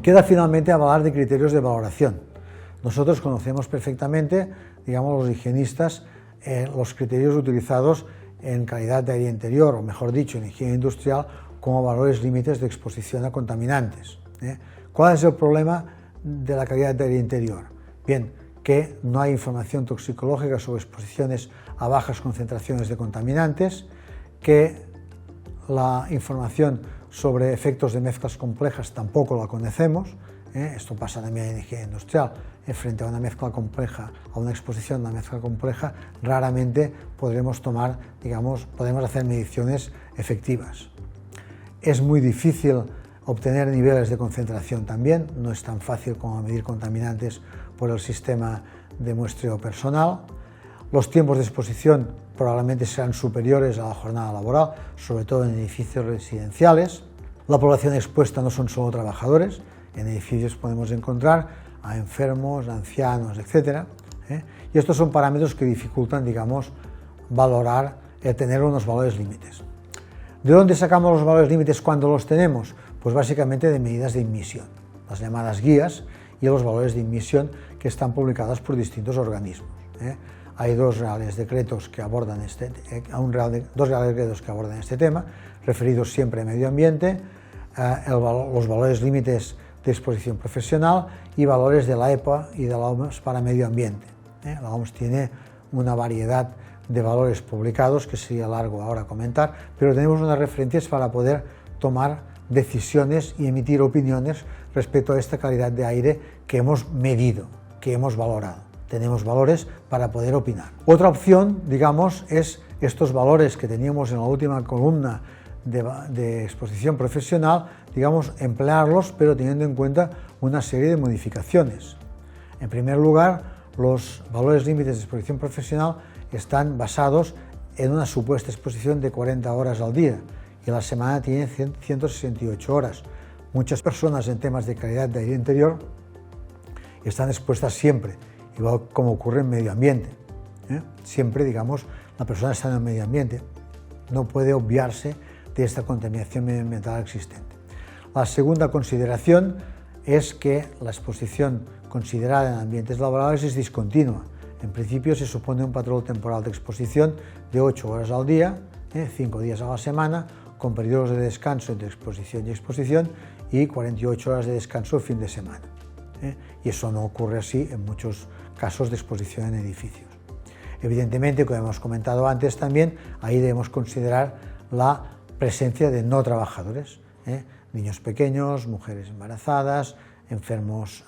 Queda finalmente hablar de criterios de valoración. Nosotros conocemos perfectamente, digamos, los higienistas, los criterios utilizados en calidad de aire interior, o mejor dicho, en higiene industrial, como valores límites de exposición a contaminantes. ¿Cuál es el problema de la calidad de aire interior? Bien, que no hay información toxicológica sobre exposiciones a bajas concentraciones de contaminantes, que la información sobre efectos de mezclas complejas tampoco la conocemos. Esto pasa también en higiene industrial. Frente a una mezcla compleja, a una exposición a una mezcla compleja, raramente podremos hacer mediciones efectivas. Es muy difícil obtener niveles de concentración también, no es tan fácil como medir contaminantes por el sistema de muestreo personal. Los tiempos de exposición probablemente serán superiores a la jornada laboral, sobre todo en edificios residenciales. La población expuesta no son solo trabajadores, en edificios podemos encontrar a enfermos, ancianos, etc. Y estos son parámetros que dificultan, valorar, tener unos valores límites. ¿De dónde sacamos los valores límites cuando los tenemos? Pues básicamente de medidas de emisión, las llamadas guías y los valores de emisión que están publicados por distintos organismos. Hay dos reales decretos que abordan este tema, referidos siempre a medio ambiente, los valores límites de exposición profesional y valores de la EPA y de la OMS para medio ambiente. La OMS tiene una variedad de valores publicados que sería largo ahora comentar, pero tenemos unas referencias para poder tomar decisiones y emitir opiniones respecto a esta calidad de aire que hemos medido, que hemos valorado. Tenemos valores para poder opinar. Otra opción, es estos valores que teníamos en la última columna de exposición profesional, emplearlos, pero teniendo en cuenta una serie de modificaciones. En primer lugar, los valores límites de exposición profesional están basados en una supuesta exposición de 40 horas al día, y la semana tiene 168 horas. Muchas personas en temas de calidad de aire interior están expuestas siempre, igual como ocurre en medio ambiente. Siempre, la persona está en el medio ambiente, no puede obviarse de esta contaminación medioambiental existente. La segunda consideración es que la exposición considerada en ambientes laborales es discontinua. En principio se supone un patrón temporal de exposición de 8 horas al día, 5 días a la semana, con periodos de descanso entre exposición y exposición y 48 horas de descanso el fin de semana. Y eso no ocurre así en muchos casos de exposición en edificios. Evidentemente, como hemos comentado antes también, ahí debemos considerar la presencia de no trabajadores, niños pequeños, mujeres embarazadas, enfermos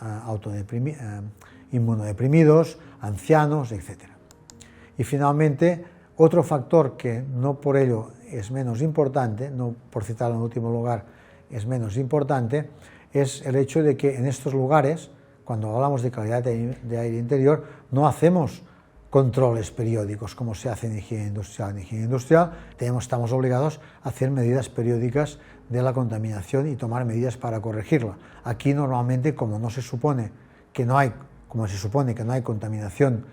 inmunodeprimidos, ancianos, etc. Y finalmente, otro factor que no por ello es menos importante, no por citarlo en último lugar, es menos importante, es el hecho de que en estos lugares, cuando hablamos de calidad de aire interior, no hacemos controles periódicos como se hace en higiene industrial. En higiene industrial estamos obligados a hacer medidas periódicas de la contaminación y tomar medidas para corregirla. Aquí normalmente, como se supone que no hay contaminación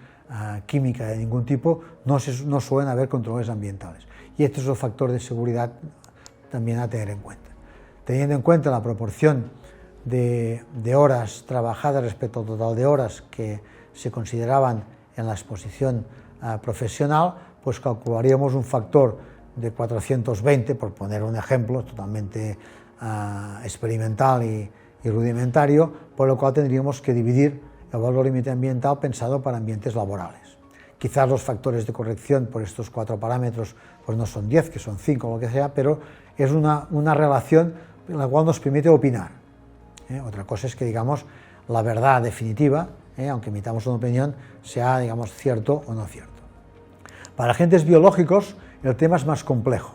química de ningún tipo, no suelen haber controles ambientales. Y este es un factor de seguridad también a tener en cuenta. Teniendo en cuenta la proporción de horas trabajadas respecto al total de horas que se consideraban en la exposición profesional, pues calcularíamos un factor de 420, por poner un ejemplo totalmente experimental y rudimentario, por lo cual tendríamos que dividir el valor límite ambiental pensado para ambientes laborales. Quizás los factores de corrección por estos 4 parámetros pues no son 10, que son 5 o lo que sea, pero es una relación en la cual nos permite opinar. Otra cosa es que la verdad definitiva, aunque emitamos una opinión, sea cierto o no cierto. Para agentes biológicos el tema es más complejo.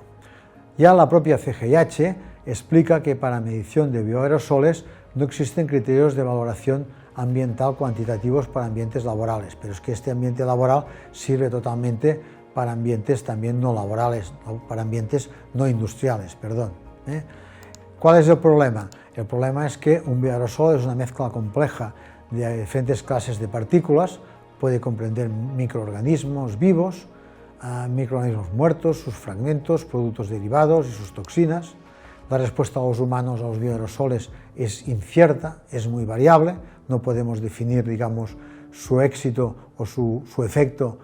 Ya la propia CGIH explica que para medición de bioaerosoles no existen criterios de valoración ambiental cuantitativos para ambientes laborales, pero es que este ambiente laboral sirve totalmente para ambientes también no laborales, para ambientes no industriales, perdón. ¿Cuál es el problema? El problema es que un bioaerosol es una mezcla compleja de diferentes clases de partículas, puede comprender microorganismos vivos, microorganismos muertos, sus fragmentos, productos derivados y sus toxinas. La respuesta a los humanos a los bioaerosoles es incierta, es muy variable, no podemos definir, digamos, su éxito o su efecto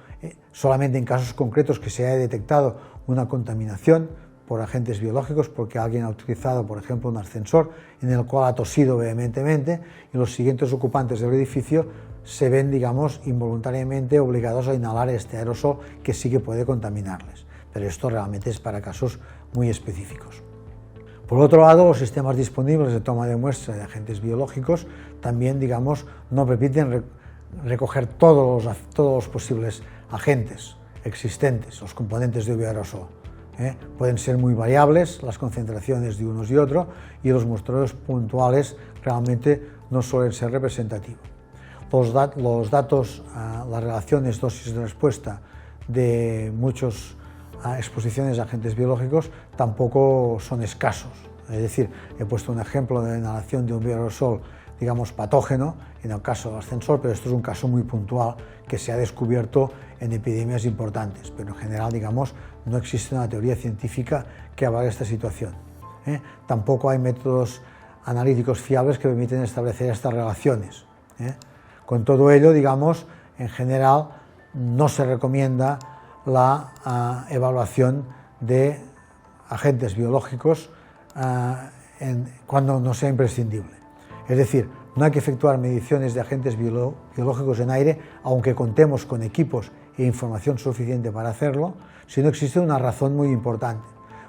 solamente en casos concretos que se haya detectado una contaminación por agentes biológicos, porque alguien ha utilizado, por ejemplo, un ascensor en el cual ha tosido vehementemente y los siguientes ocupantes del edificio se ven, digamos, involuntariamente obligados a inhalar este aerosol que sí que puede contaminarles. Pero esto realmente es para casos muy específicos. Por otro lado, los sistemas disponibles de toma de muestra de agentes biológicos también, digamos, no permiten recoger todos los posibles agentes existentes, los componentes de un bioaerosol. Pueden ser muy variables las concentraciones de unos y otros, y los muestreos puntuales realmente no suelen ser representativos. Los datos, las relaciones dosis de respuesta de muchas exposiciones a agentes biológicos tampoco son escasos. Es decir, he puesto un ejemplo de inhalación de un bioaerosol, digamos, patógeno, en el caso del ascensor, pero esto es un caso muy puntual que se ha descubierto en epidemias importantes, pero en general, digamos, no existe una teoría científica que avale esta situación. Tampoco hay métodos analíticos fiables que permiten establecer estas relaciones. Con todo ello, digamos, en general no se recomienda la evaluación de agentes biológicos cuando no sea imprescindible. Es decir, no hay que efectuar mediciones de agentes biológicos en aire, aunque contemos con equipos e información suficiente para hacerlo, si no existe una razón muy importante.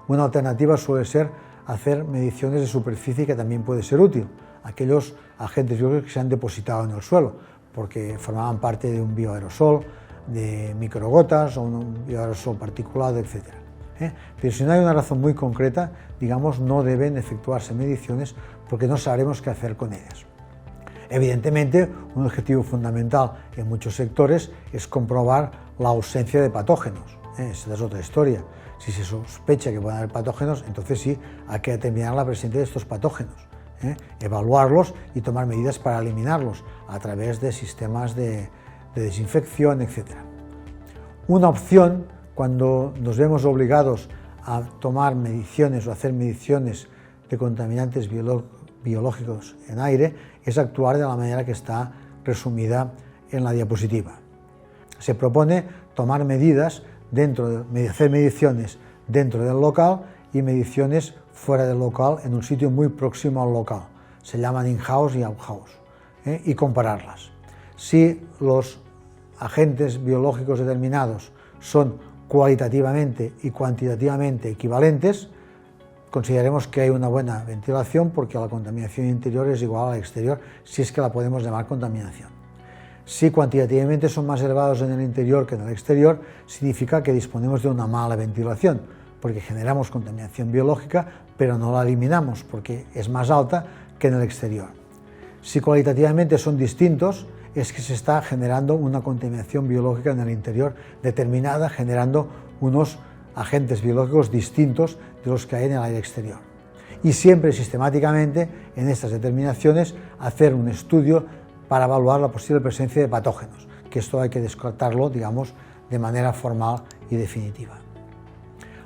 Una alternativa suele ser hacer mediciones de superficie, que también puede ser útil, aquellos agentes biológicos que se han depositado en el suelo, porque formaban parte de un bioaerosol, de microgotas o un bioaerosol particulado, etc. Pero si no hay una razón muy concreta, digamos, no deben efectuarse mediciones porque no sabremos qué hacer con ellas. Evidentemente, un objetivo fundamental en muchos sectores es comprobar la ausencia de patógenos. Esta es otra historia. Si se sospecha que pueden haber patógenos, entonces sí hay que determinar la presencia de estos patógenos, evaluarlos y tomar medidas para eliminarlos a través de sistemas de desinfección, etc. Una opción, cuando nos vemos obligados a tomar mediciones o hacer mediciones de contaminantes biológicos en aire, es actuar de la manera que está resumida en la diapositiva. Se propone tomar medidas hacer mediciones dentro del local y mediciones fuera del local en un sitio muy próximo al local. Se llaman in-house y out-house, y compararlas. Si los agentes biológicos determinados son cualitativamente y cuantitativamente equivalentes, consideremos que hay una buena ventilación, porque la contaminación interior es igual a la exterior, si es que la podemos llamar contaminación. Si cuantitativamente son más elevados en el interior que en el exterior, significa que disponemos de una mala ventilación, porque generamos contaminación biológica, pero no la eliminamos porque es más alta que en el exterior. Si cualitativamente son distintos, es que se está generando una contaminación biológica en el interior determinada, generando unos agentes biológicos distintos de los que hay en el aire exterior. Y siempre sistemáticamente en estas determinaciones hacer un estudio para evaluar la posible presencia de patógenos, que esto hay que descartarlo, digamos, de manera formal y definitiva.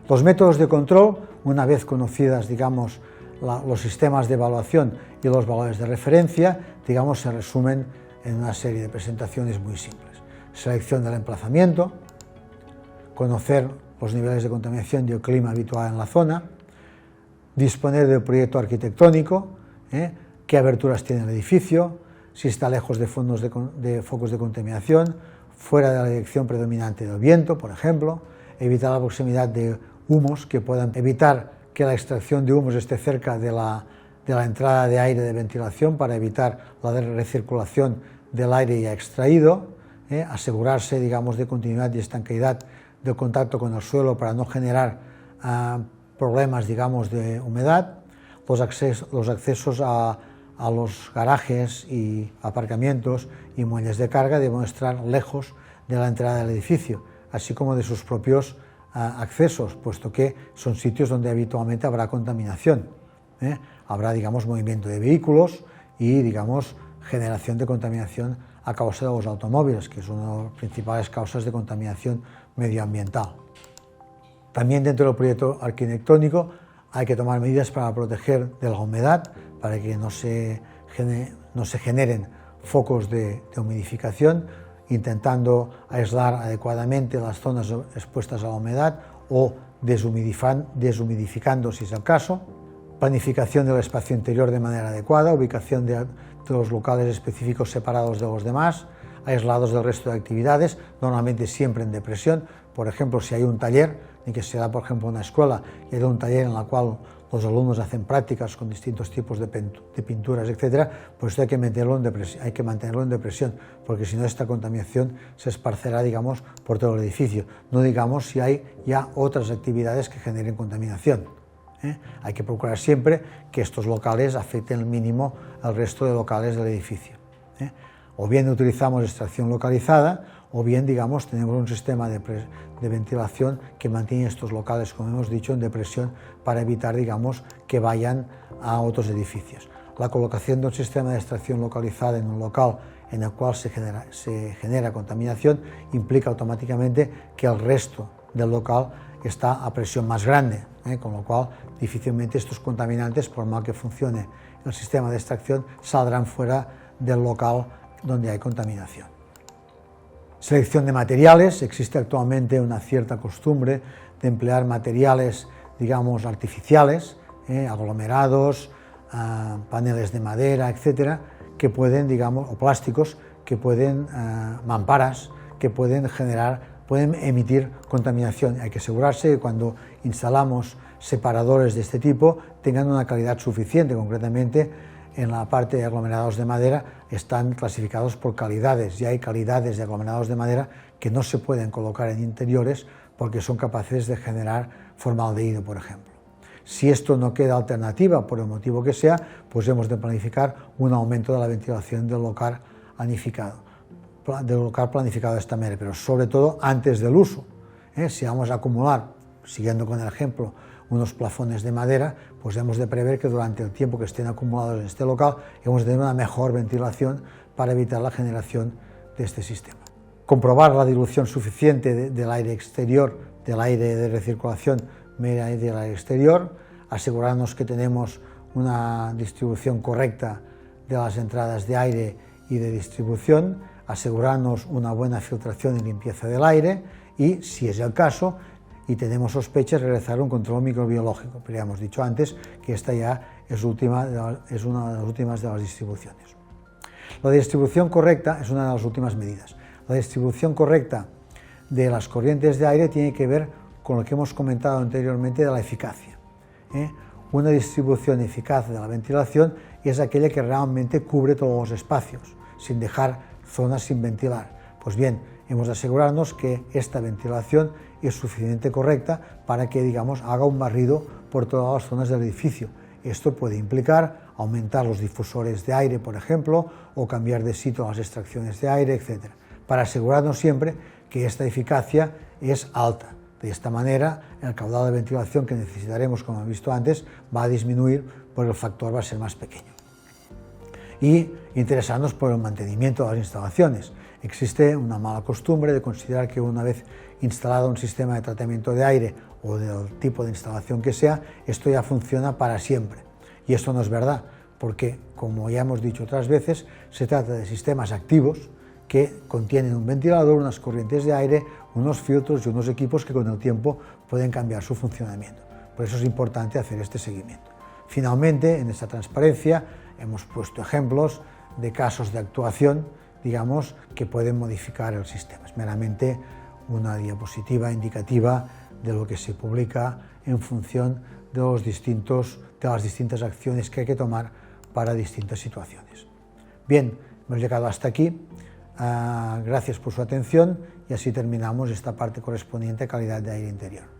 Los métodos de control, una vez conocidas, digamos, los sistemas de evaluación y los valores de referencia, digamos, se resumen en una serie de presentaciones muy simples. Selección del emplazamiento, conocer los niveles de contaminación y el clima habitual en la zona, disponer del proyecto arquitectónico, qué aberturas tiene el edificio, si está lejos de focos de contaminación, fuera de la dirección predominante del viento, por ejemplo, evitar la proximidad de humos que puedan evitar que la extracción de humos esté cerca de la entrada de aire de ventilación para evitar la recirculación del aire ya extraído, asegurarse, digamos, de continuidad y estanqueidad del contacto con el suelo para no generar problemas, digamos, de humedad, los accesos a los garajes y aparcamientos y muelles de carga deben estar lejos de la entrada del edificio, así como de sus propios accesos, puesto que son sitios donde habitualmente habrá contaminación. Habrá, digamos, movimiento de vehículos y, digamos, generación de contaminación a causa de los automóviles, que es una de las principales causas de contaminación medioambiental. También dentro del proyecto arquitectónico Hay que tomar medidas para proteger de la humedad, para que no se generen focos de humidificación, intentando aislar adecuadamente las zonas expuestas a la humedad o deshumidificando si es el caso. Planificación del espacio interior de manera adecuada, ubicación de los locales específicos separados de los demás, aislados del resto de actividades, normalmente siempre en depresión. Por ejemplo, si hay un taller, ni que sea por ejemplo una escuela, y hay un taller en el cual los alumnos hacen prácticas con distintos tipos de pinturas, etc., pues esto hay que mantenerlo en depresión, porque si no esta contaminación se esparcerá, digamos, por todo el edificio. No digamos si hay ya otras actividades que generen contaminación. Hay que procurar siempre que estos locales afecten al mínimo al resto de locales del edificio. O bien utilizamos extracción localizada, o bien, digamos, tenemos un sistema de ventilación que mantiene estos locales, como hemos dicho, en depresión para evitar, digamos, que vayan a otros edificios. La colocación de un sistema de extracción localizada en un local en el cual se genera contaminación implica automáticamente que el resto del local está a presión más grande, con lo cual difícilmente estos contaminantes, por mal que funcione el sistema de extracción, saldrán fuera del local donde hay contaminación. Selección de materiales. Existe actualmente una cierta costumbre de emplear materiales, digamos, artificiales, aglomerados, paneles de madera, etcétera, que pueden, digamos, o plásticos, que pueden, mamparas, que pueden emitir contaminación. Hay que asegurarse que cuando instalamos separadores de este tipo tengan una calidad suficiente. Concretamente, en la parte de aglomerados de madera están clasificados por calidades, y hay calidades de aglomerados de madera que no se pueden colocar en interiores porque son capaces de generar formaldehído, por ejemplo. Si esto no queda alternativa, por el motivo que sea, pues hemos de planificar un aumento de la ventilación del local planificado de esta manera, pero sobre todo antes del uso. Si vamos a acumular, siguiendo con el ejemplo, unos plafones de madera, pues hemos de prever que durante el tiempo que estén acumulados en este local hemos de tener una mejor ventilación para evitar la generación de este sistema. Comprobar la dilución suficiente del aire exterior, del aire de recirculación del aire exterior, asegurarnos que tenemos una distribución correcta de las entradas de aire y de distribución, asegurarnos una buena filtración y limpieza del aire y, si es el caso, y tenemos sospechas, realizar un control microbiológico. Pero ya hemos dicho antes que esta ya es una de las últimas de las distribuciones. La distribución correcta es una de las últimas medidas. La distribución correcta de las corrientes de aire tiene que ver con lo que hemos comentado anteriormente de la eficacia. Una distribución eficaz de la ventilación es aquella que realmente cubre todos los espacios, sin dejar zonas sin ventilar. Pues bien, hemos de asegurarnos que esta ventilación es suficientemente correcta para que, digamos, haga un barrido por todas las zonas del edificio. Esto puede implicar aumentar los difusores de aire, por ejemplo, o cambiar de sitio las extracciones de aire, etc., para asegurarnos siempre que esta eficacia es alta. De esta manera, el caudal de ventilación que necesitaremos, como hemos visto antes, va a disminuir porque el factor va a ser más pequeño. Y interesarnos por el mantenimiento de las instalaciones. Existe una mala costumbre de considerar que una vez instalado un sistema de tratamiento de aire o del tipo de instalación que sea, esto ya funciona para siempre. Y esto no es verdad, porque, como ya hemos dicho otras veces, se trata de sistemas activos que contienen un ventilador, unas corrientes de aire, unos filtros y unos equipos que con el tiempo pueden cambiar su funcionamiento. Por eso es importante hacer este seguimiento. Finalmente, en esta transparencia hemos puesto ejemplos de casos de actuación, digamos, que pueden modificar el sistema. Es meramente una diapositiva indicativa de lo que se publica en función de las distintas acciones que hay que tomar para distintas situaciones. Bien, hemos llegado hasta aquí. Gracias por su atención y así terminamos esta parte correspondiente a calidad de aire interior.